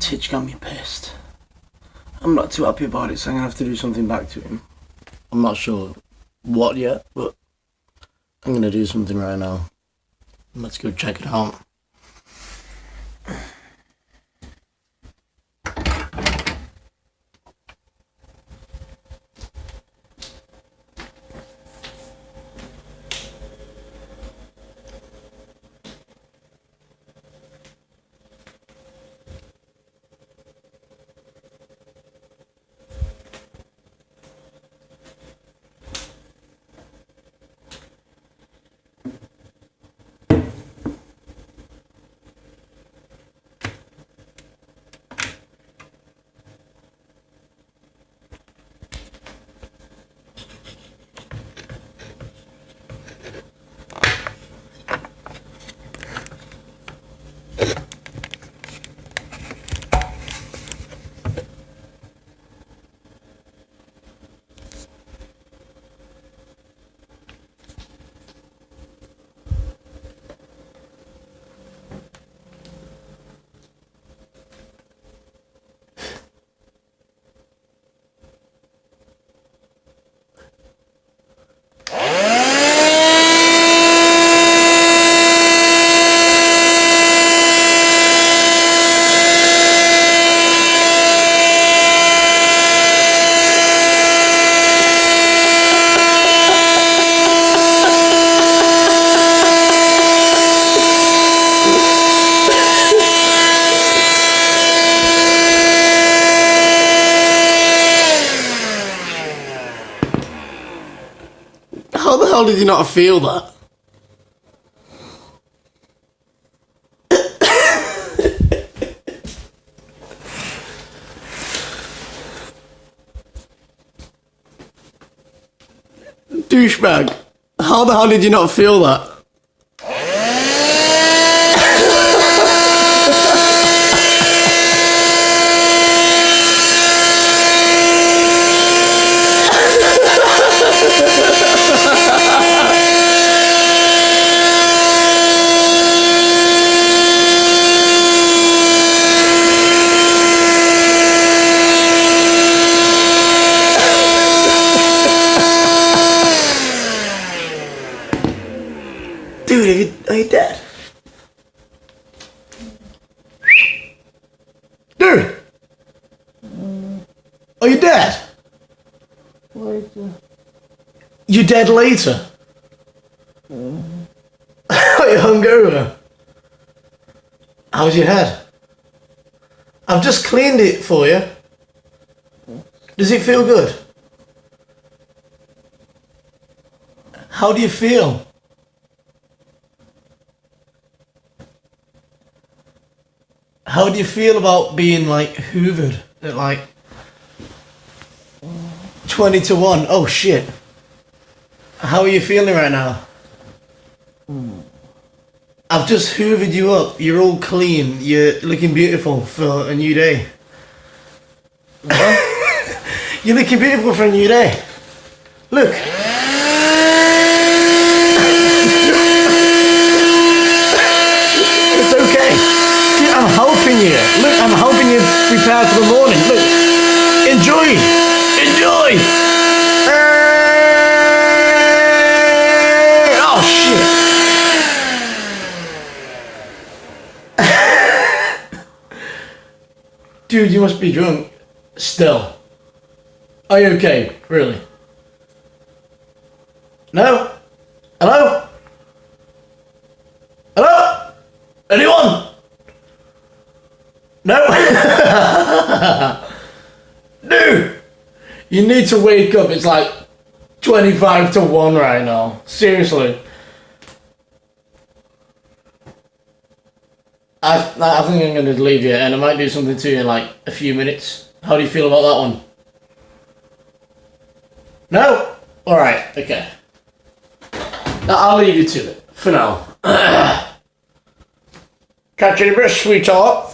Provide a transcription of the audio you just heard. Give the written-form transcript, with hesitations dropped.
Titch got me pissed. I'm not too happy about it, so I'm gonna have to do something back to him. I'm not sure what yet, but I'm gonna do something right now. Let's go check it out. How the hell did you not feel that? Douchebag. How the hell did you not feel that? Dude, are you dead? Dude! Are you dead? Later. You're dead later? Are you hungover? How's your head? I've just cleaned it for you. Does it feel good? How do you feel? How do you feel about being like hoovered at like 20 to 1? Oh shit. How are you feeling right now? I've just hoovered you up. You're all clean. You're looking beautiful for a new day. You're looking beautiful for a new day. Look. It's okay. I'm helping you. Look, I'm helping you prepare for the morning. Look. Enjoy. Enjoy. Oh, shit. Dude, you must be drunk. Still. Are you okay? Really? No? Hello? Hello? Anyone? No? Dude! You need to wake up. It's like 25 to 1 right now. Seriously. I think I'm going to leave you and I might do something to you in like a few minutes. How do you feel about that one? No? Alright, okay. I'll leave you to it for now. Catch you in a bit, sweetheart.